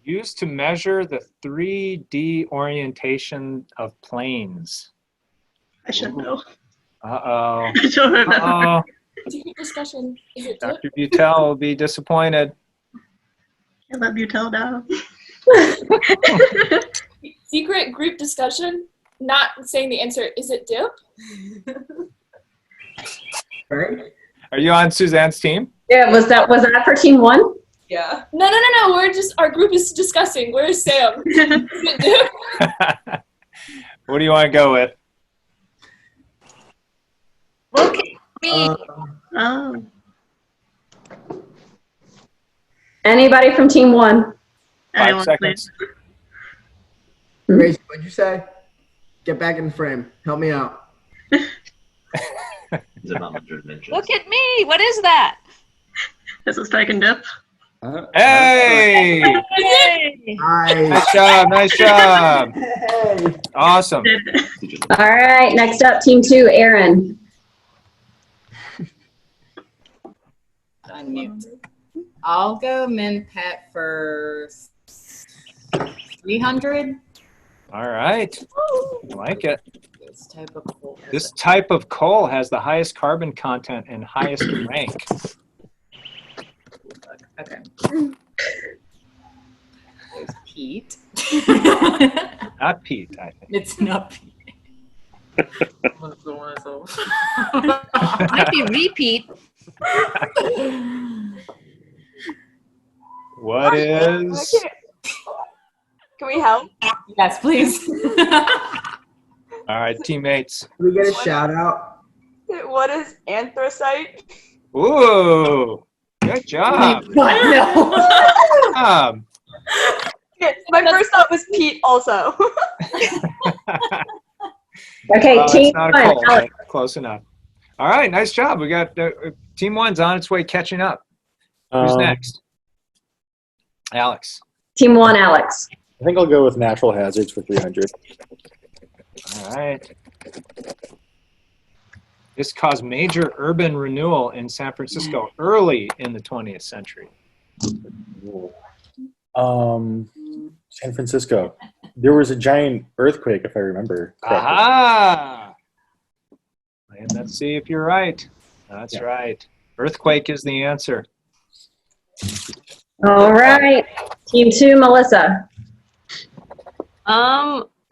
A: Used to measure the 3D orientation of planes.
F: I should know.
A: Uh-oh.
F: I don't remember.
A: Uh-oh.
E: Secret discussion. Is it
A: Dr. Butel will be disappointed.
F: Can't let you tell down.
E: secret group discussion? Not saying the answer. Is it dip?
A: Are you on Suzanne's team?
N: Yeah, was that for team 1?
L: Yeah.
E: No. We're just, our group is discussing. Where's Sam? Is it dip?
A: What do you want to go with?
O: Look at me.
F: Oh.
N: Anybody from team 1?
A: 5 seconds.
D: Gracie, what'd you say? Get back in the frame. Help me out.
O: Look at me. What is that?
F: This is strike and dip.
A: Hey! Nice job. Nice job. Awesome.
N: All right, next up, team 2, Aaron.
M: Unmute. I'll go min pet for 300.
A: All right. I like it.
M: This type of coal.
A: This type of coal has the highest carbon content and highest rank.
M: Okay. There's peat.
A: Not peat, I think.
M: It's not peat.
O: Might be repeat.
A: What is?
J: Can we help?
M: Yes, please.
A: All right, teammates.
D: Can we get a shout out?
J: What is anthracite?
A: Ooh, good job.
J: My first thought was peat also.
N: Okay,
A: Well,
N: team
A: it's not a
N: 1.
A: coal, but close enough. All right, nice job. We got team 1's on its way catching up. Who's next? Alex.
N: Team 1, Alex.
G: I think I'll go with natural hazards for 300.
A: All right. This caused major urban renewal in San Francisco early in the 20th century.
G: San Francisco. There was a giant earthquake, if I remember correctly.
A: Aha! And let's see if you're right. That's right. Earthquake is the answer.
N: All right, team 2, Melissa.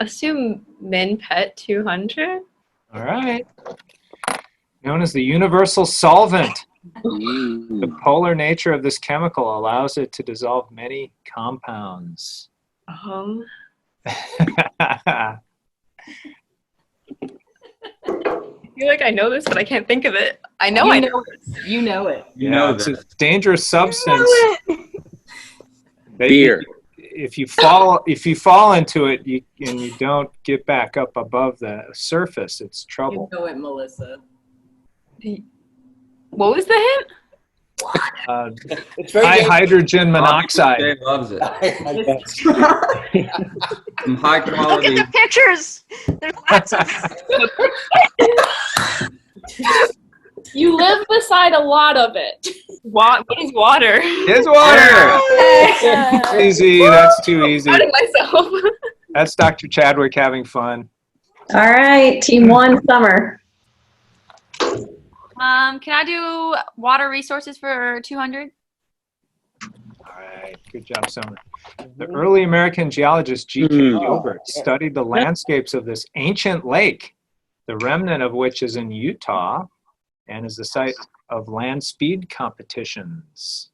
O: Assume min pet 200.
A: All right. Known as the universal solvent. The polar nature of this chemical allows it to dissolve many compounds.
O: I feel like I know this, but I can't think of it. I know I know
M: it. You know it.
A: Yeah, it's a dangerous substance.
P: Beer.
A: If you fall into it and you don't get back up above the surface, it's trouble.
M: You know it, Melissa.
O: What was the hint?
P: It's very
A: high hydrogen monoxide.
I: Dave loves it. Some high
O: Look
I: quality.
O: at the pictures. There's lots of.
E: You live beside a lot of it.
O: What is water?
A: It's water. Easy. That's too easy.
O: Proud of myself.
A: That's Dr. Chadwick having fun.
N: All right, team 1, Summer.
H: Can I do water resources for 200?
A: All right. Good job, Summer. The early American geologist G.K. Gilbert studied the landscapes of this ancient lake, the remnant of which is in Utah and is the site of land speed competitions.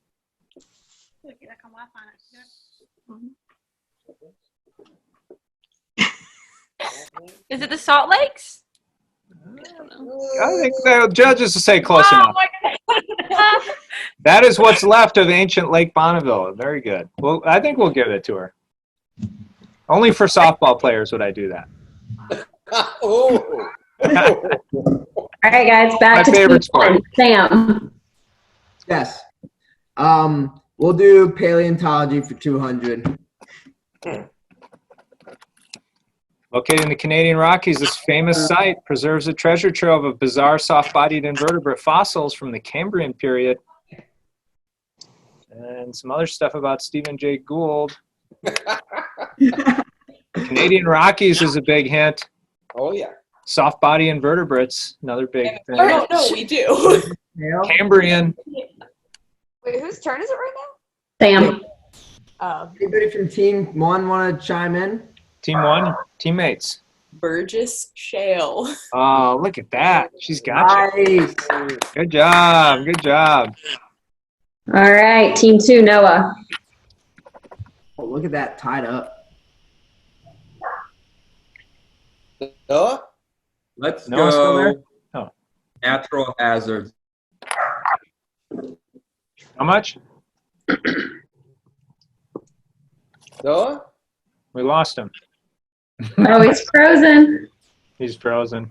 H: Is it the Salt Lakes?
A: I think the judges will say close enough. That is what's left of ancient Lake Bonneville. Very good. Well, I think we'll give it to her. Only for softball players would I do that.
P: Oh.
N: All right, guys, back
A: My
N: to
A: favorite
N: team
A: sport.
N: 1. Sam.
D: Yes. We'll do paleontology for 200.
A: Located in the Canadian Rockies, this famous site preserves a treasure trove of bizarre soft-bodied invertebrate fossils from the Cambrian period. And some other stuff about Stephen Jay Gould. Canadian Rockies is a big hint.
P: Oh, yeah.
A: Soft body invertebrates, another big thing.
L: No, we do.
A: Cambrian.
J: Wait, whose turn is it right
N: Sam.
J: now?
D: Anybody from team 1 want to chime in?
A: Team 1, teammates.
L: Burgess Shale.
A: Oh, look at that. She's got you.
D: Nice.
A: Good job. Good job.
N: All right, team 2, Noah.
D: Oh, look at that tied up.
P: Noah?
I: Let's
A: Noah still there?
I: go
A: Oh.
I: natural hazards.
A: How much?
P: Noah?
A: We lost him.
N: Oh, he's frozen.
A: He's frozen.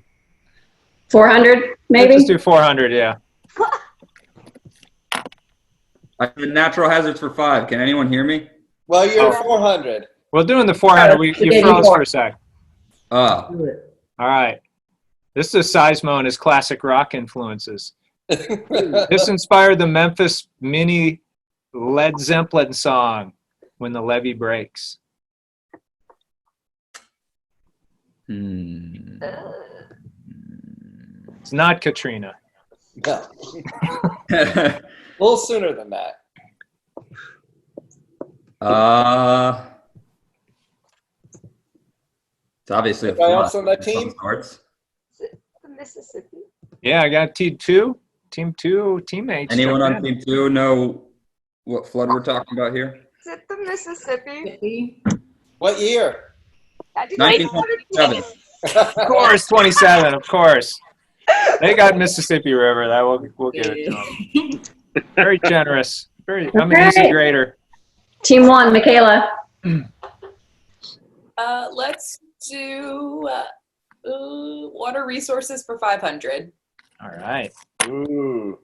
N: 400, maybe?
A: Let's just do 400, yeah.
I: I did natural hazards for 5. Can anyone hear me?
P: Well, you're 400.
A: We're doing the 400. You froze for a sec.
I: Ah.
A: All right. This is Seismo and his classic rock influences. This inspired the Memphis Mini Led Zeppelin song, When the Levee Breaks. It's not Katrina.
P: No. A little sooner than that.
I: It's obviously a
P: Anybody
I: flood
P: else on that
I: of some
P: team?
I: sorts.
J: The Mississippi.
A: Yeah, I got team 2 teammates.
I: Anyone
A: jump
I: on
A: in.
I: team 2 know what flood we're talking about here?
J: Is it the Mississippi?
P: What year?
I: 1927.
A: Of course, 27, of course. They got Mississippi River. That we'll give it to them. Very generous. I'm an easy grader.
N: Team 1, Michaela.
L: Let's do water resources for 500.
A: All right.
P: Ooh.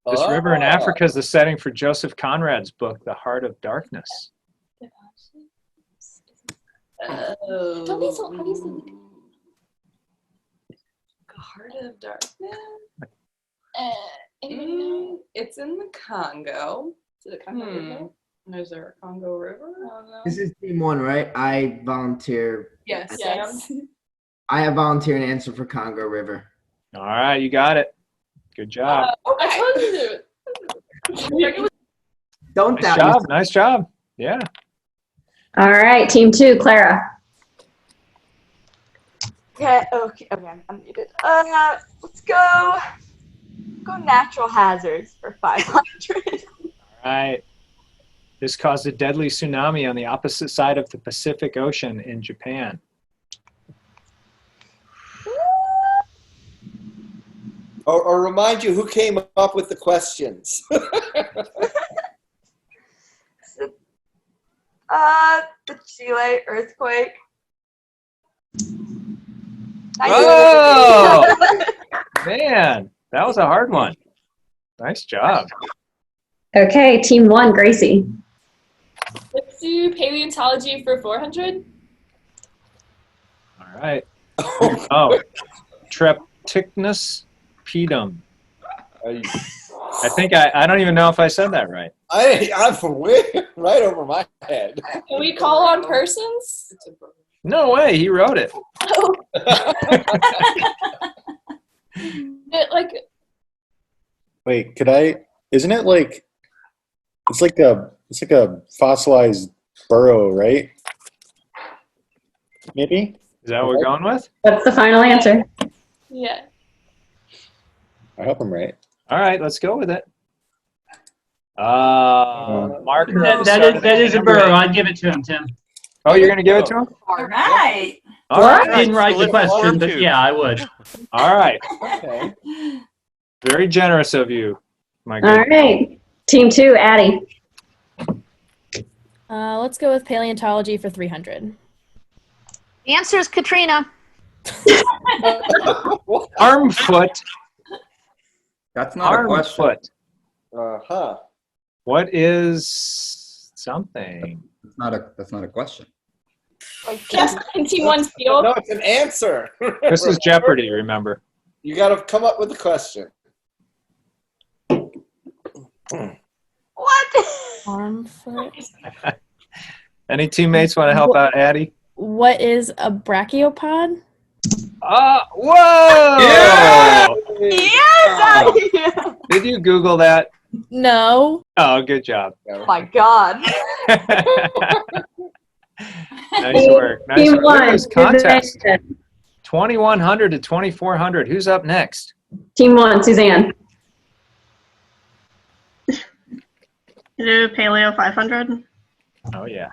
A: This river in Africa is the setting for Joseph Conrad's book, The Heart of Darkness.
E: Don't be so obviously.
L: Heart of Darkness.
E: Anybody know?
L: It's in the Congo. Is it a Congo River? Is there a Congo River? I don't know.
D: This is team 1, right? I volunteer.
L: Yes.
D: I have volunteer and answer for Congo River.
A: All right, you got it. Good job.
E: I told you to.
D: Don't
A: Nice
D: doubt
A: job.
D: yourself.
A: Nice job. Yeah.
N: All right, team 2, Clara.
J: Okay, I'm muted. Let's go natural hazards for 500.
A: All right. This caused a deadly tsunami on the opposite side of the Pacific Ocean in Japan.
P: Or remind you who came up with the questions.
J: The Chile earthquake.
A: Oh, man, that was a hard one. Nice job.
N: Okay, team 1, Gracie.
E: Let's do paleontology for 400.
A: All right. Oh, Treptichnus pedum. I don't even know if I said that right.
P: I'm way right over my head.
E: Can we call on persons?
A: No way, he wrote it.
E: Oh. Like,
G: Wait, isn't it like, it's like a fossilized burrow, right? Maybe?
A: Is that what we're going with?
N: That's the final answer.
E: yeah.
G: I hope I'm right.
A: All right, let's go with it. Marker.
Q: That is a burrow. I'd give it to him, Tim.
A: Oh, you're going to give it to him?
C: All right.
A: All right.
Q: I didn't write the question, but yeah, I would.
A: All right.
P: Okay.
A: Very generous of you, my
N: All
A: good.
N: right. Team 2, Addie.
K: Let's go with paleontology for 300.
R: The answer is Katrina.
A: Arm foot.
I: That's not a
A: Arm
I: question.
A: foot.
P: Uh-huh.
A: What is something?
I: That's not a question.
E: Just in Team 1's field.
P: No, it's an answer.
A: This is Jeopardy, remember.
P: You got to come up with a question.
R: What?
K: Arm foot.
A: Any teammates want to help out Addie?
K: What is a brachiopod?
A: Whoa!
J: Yes!
A: Did you Google that?
K: No.
A: Oh, good job.
J: Oh my God.
A: Nice work. Nice
N: Team
A: work. Look at
N: 1.
A: this contest.
N: Suzanne.
A: 2,100 to 2,400. Who's up next?
N: Team 1, Suzanne.
F: Do paleo 500.
A: Oh, yeah.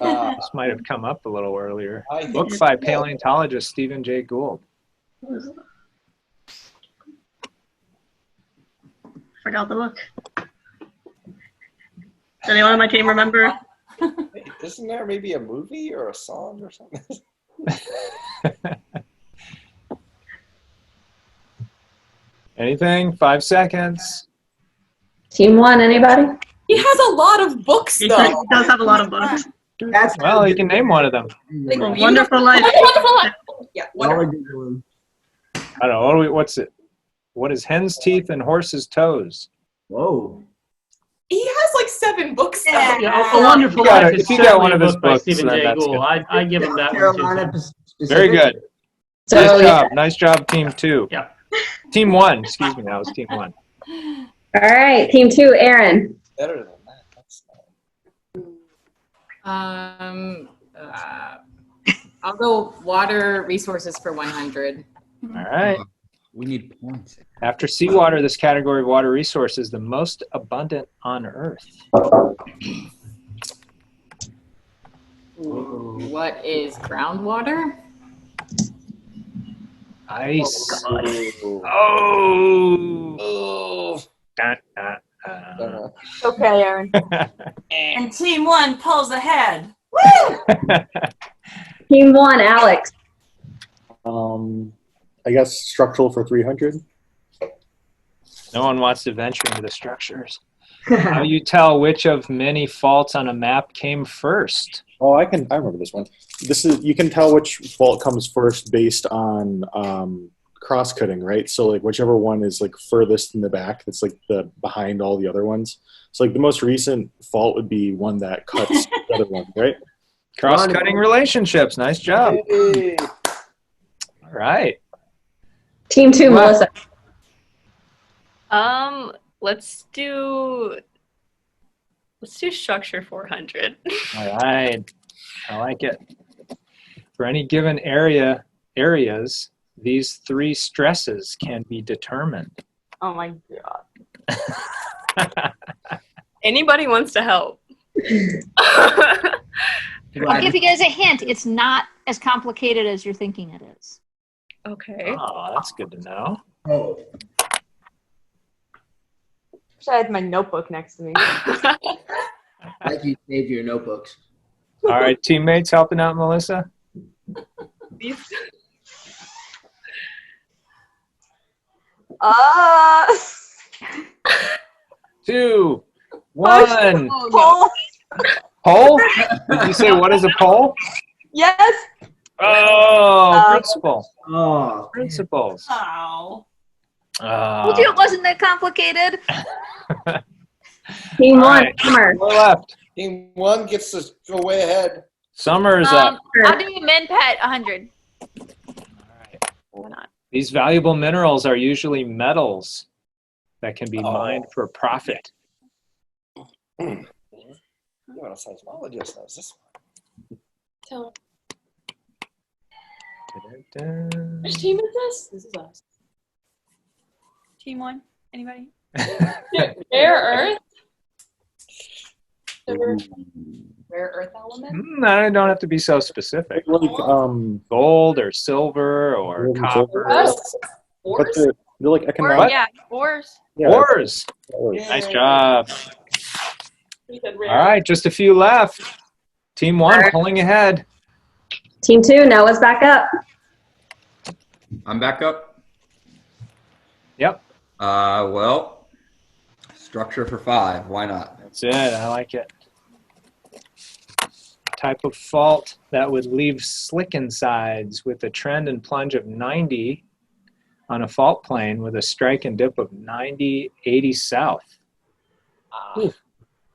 A: This might have come up a little earlier. Book by paleontologist Stephen Jay Gould.
F: Forgot the book. Does anyone on my team remember?
P: Hey, isn't there maybe a movie or a song or something?
A: Anything? 5 seconds.
N: Team 1, anybody?
L: He has a lot of books,
F: He
L: though.
F: does have a lot of books.
A: Well, you can name one of them.
L: Like,
F: A Wonderful Life.
L: Yeah,
D: Y'all are
L: wonderful.
D: Googling.
A: I don't know. What's it? What is hen's teeth and horse's toes?
D: Whoa.
L: He has like 7 books, though.
Q: Yeah, A Wonderful
A: You got
Q: Life
A: it.
Q: is
A: If you got one
Q: certainly
A: of
Q: a
A: his
Q: book by
A: books,
Q: Stephen
A: then
Q: Jay
A: that's
Q: Gould.
A: good.
Q: I'd give him that
D: Carolina
Q: one too.
D: specific.
A: Very good.
N: So,
A: Nice
N: yeah.
A: job. Nice job, Team 2.
Q: Yeah.
A: Team 1. Excuse me. That was Team 1.
N: All right. Team 2, Aaron.
P: Better than that. That's
M: I'll go water resources for 100.
A: All right.
I: We need points.
A: After seawater, this category of water resource is the most abundant on Earth.
M: What is groundwater?
A: Ice.
P: Oh.
J: Okay, Aaron.
C: And Team 1 pulls ahead.
N: Team 1, Alex.
G: I guess structural for 300.
A: No one wants to venture into the structures. How you tell which of many faults on a map came first?
G: Oh, I remember this one. You can tell which fault comes first based on cross-cutting, right? So like whichever one is like furthest in the back, that's like the behind all the other ones. So like the most recent fault would be one that cuts the other one, right?
A: Cross-cutting relationships. Nice job.
P: Hey.
A: All right.
N: Team 2, Melissa.
O: Let's do structure 400.
A: All right. I like it. For any given areas, these 3 stresses can be determined.
J: Oh my God.
O: Anybody wants to help?
R: I'll give you guys a hint. It's not as complicated as you're thinking it is.
O: Okay.
A: Oh, that's good to know.
D: Oh.
J: Wish I had my notebook next to me.
D: Like you saved your notebooks.
A: All right, teammates helping out, Melissa?
J: Uh,
A: 2, 1.
J: Pole.
A: Pole? Did you say what is a pole?
J: Yes.
A: Oh, principle.
D: Oh.
A: Principles.
C: Oh.
R: Told you it wasn't that complicated.
N: Team
A: All
N: one,
A: right.
N: Summer.
A: We're left.
P: Team one gets to go way ahead.
A: Summer's up.
R: I'll do min pet 100. Why not?
A: These valuable minerals are usually metals that can be mined for profit.
P: You want a seismologist knows this one.
E: Tell
A: Da-da-da.
E: which team is this?
L: This is us.
R: Team one. Anybody?
E: Rare Earth?
L: Rare earth element?
A: I don't have to be so specific.
G: Like
A: Gold or silver or
G: Gold and
A: copper.
G: silver. But
L: Ores?
G: they're like
R: Or,
G: economic.
R: yeah, ores.
G: Yeah,
A: Ores.
G: ores.
A: Nice job.
E: You said rare.
A: All right, just a few left. Team one pulling ahead.
N: Team two, Noah's back up.
I: I'm back up.
A: Yep,
I: Well, structure for 5. Why not?
A: that's it. I like it. Type of fault that would leave slicken sides with a trend and plunge of 90 on a fault plane with a strike and dip of 90, 80 south.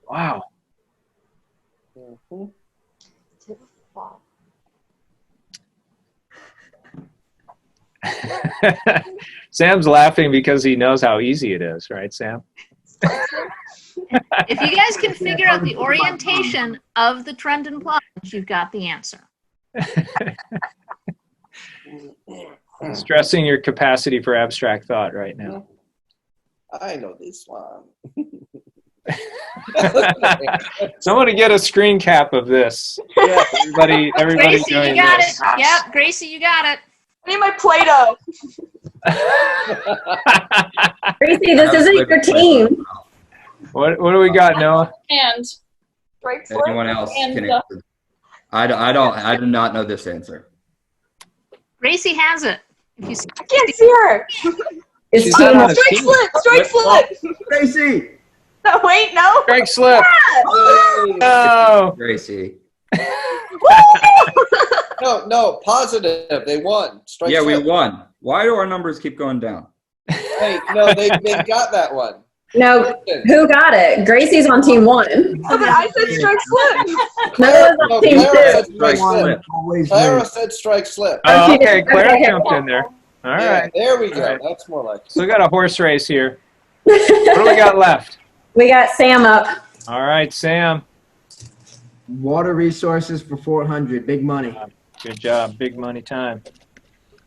A: Wow. Sam's laughing because he knows how easy it is, right, Sam?
R: If you guys can figure out the orientation of the trend and plunge, you've got the answer.
A: Stressing your capacity for abstract thought right now.
P: I know this one.
A: Somebody get a screen cap of this.
P: Yeah.
A: Everybody
R: Gracie,
A: doing
R: you got
A: this.
R: it. Yep, Gracie, you got it.
J: I need my Play-Doh.
N: Gracie, this isn't your team.
A: What do we got, Noah?
E: And
J: Strike slip.
I: Anyone else
E: And,
I: can answer? I do not know this answer.
R: Gracie has it. If you
J: I can't see her.
N: It's
A: She's
N: team
A: not on a
J: Strike
A: team.
J: slip. Strike slip.
D: Gracie.
J: No, wait, no.
A: Strike slip.
J: Yes.
A: No.
I: Gracie.
P: No, positive. They won. Strike
I: Yeah, we
P: slip.
I: won. Why do our numbers keep going down?
P: Hey, no, they got that one.
N: No, who got it? Gracie's on team one.
J: Oh, but I said strike slip.
N: Noah's on team
P: Clara said
N: two.
P: strike slip.
D: Always
P: Clara
D: win.
P: said strike slip.
A: Oh, okay,
N: Okay,
A: Claire
N: okay.
A: jumped in there. All
P: Yeah,
A: right.
P: there we go.
A: All right.
P: That's more like it.
A: So we got a horse race here. What do we got left?
N: We got Sam up.
A: All right, Sam.
D: Water resources for 400. Big money.
A: Good job. Big money time.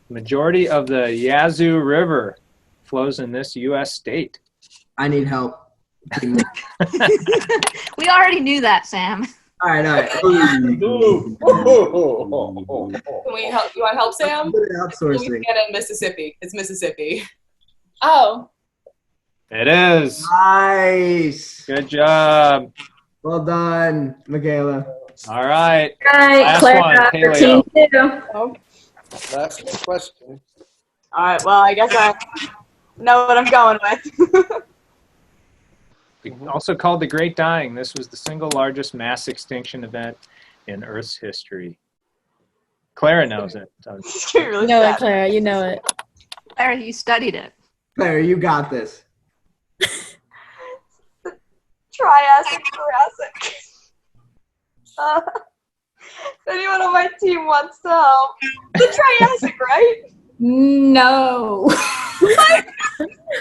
A: Majority of the Yazoo River flows in this U.S. state.
D: I need help.
R: We already knew that, Sam.
D: All right.
L: Can we help? You want help, Sam? We
D: Outsourcing.
L: get in Mississippi. It's Mississippi.
E: oh,
A: It is.
D: Nice.
A: Good job.
D: Well done, Michaela.
A: All right.
N: All right,
A: Last
N: Claire
A: one,
N: up for
A: paleo.
N: team two.
P: Last question.
J: All right, well, I guess I know what I'm going with.
A: Also called the Great Dying. This was the single largest mass extinction event in Earth's history. Clara knows it.
J: Really
K: You know it,
J: sad.
K: Clara. You know it.
R: Claire, you studied it.
D: Claire, you got this.
J: Triassic, Jurassic. If anyone on my team wants to help. The Triassic, right?
M: No.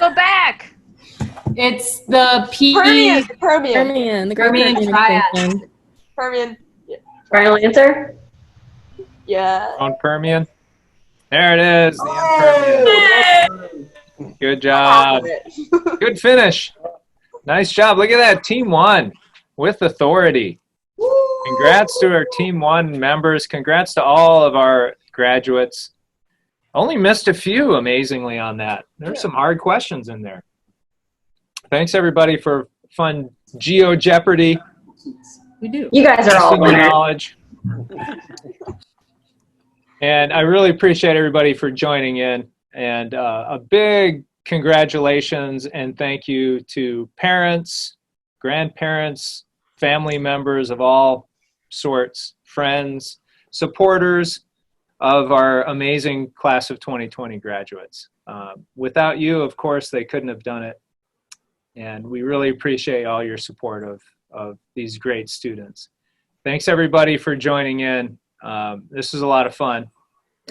R: Go back.
M: It's the
J: Permian.
K: Permian, the Great
M: Permian
K: Permian
M: Triad.
K: extinction.
J: Permian. Yeah.
N: Final answer?
J: Yeah.
A: On Permian. There it is. The Permian. Good job. Good finish. Nice job. Look at that. Team one with authority. Congrats to our Team One members. Congrats to all of our graduates. Only missed a few, amazingly, on that. There's some hard questions in there. Thanks, everybody, for fun Geo Jeopardy.
K: We do.
N: You guys are all
A: Testing your
N: winners.
A: knowledge. And I really appreciate everybody for joining in. And a big congratulations and thank you to parents, grandparents, family members of all sorts, friends, supporters of our amazing class of 2020 graduates. Without you, of course, they couldn't have done it. And we really appreciate all your support of these great students. Thanks everybody for joining in. This was a lot of fun.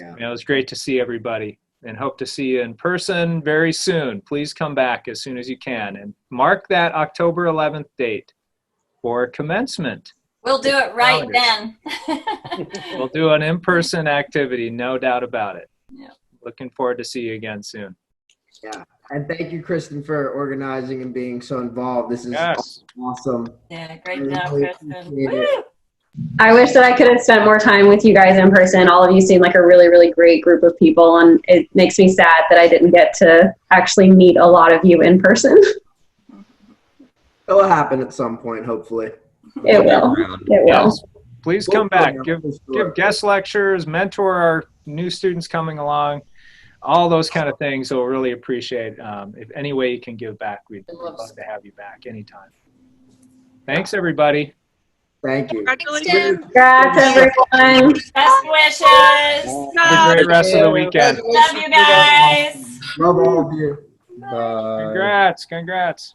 D: Yeah.
A: It was great to see everybody, and hope to see you in person very soon. Please come back as soon as you can, and mark that October 11th date for commencement.
C: We'll do it right then.
A: We'll do an in-person activity, no doubt about it.
C: Yeah.
A: Looking forward to see you again soon.
D: Yeah, and thank you, Kristen, for organizing and being so involved. This is awesome.
C: Yeah, great
D: I
C: job,
D: really
C: Kristen.
D: appreciate it.
N: I wish that I could have spent more time with you guys in person. All of you seem like a really, really great group of people, and it makes me sad that I didn't get to actually meet a lot of you in person.
D: It'll happen at some point, hopefully.
N: It will. It will.
A: Yes. Please come back. Give guest lectures, mentor our new students coming along. All those kind of things we'll really appreciate. If any way you can give back, we'd love to have you back anytime. Thanks, everybody.
D: Thank you.
C: Congratulations.
N: Congrats, everyone.
C: Best wishes.
A: Have a great rest of the weekend.
C: Love you guys.
D: Love all of you.
G: Bye.
A: Congrats. Congrats.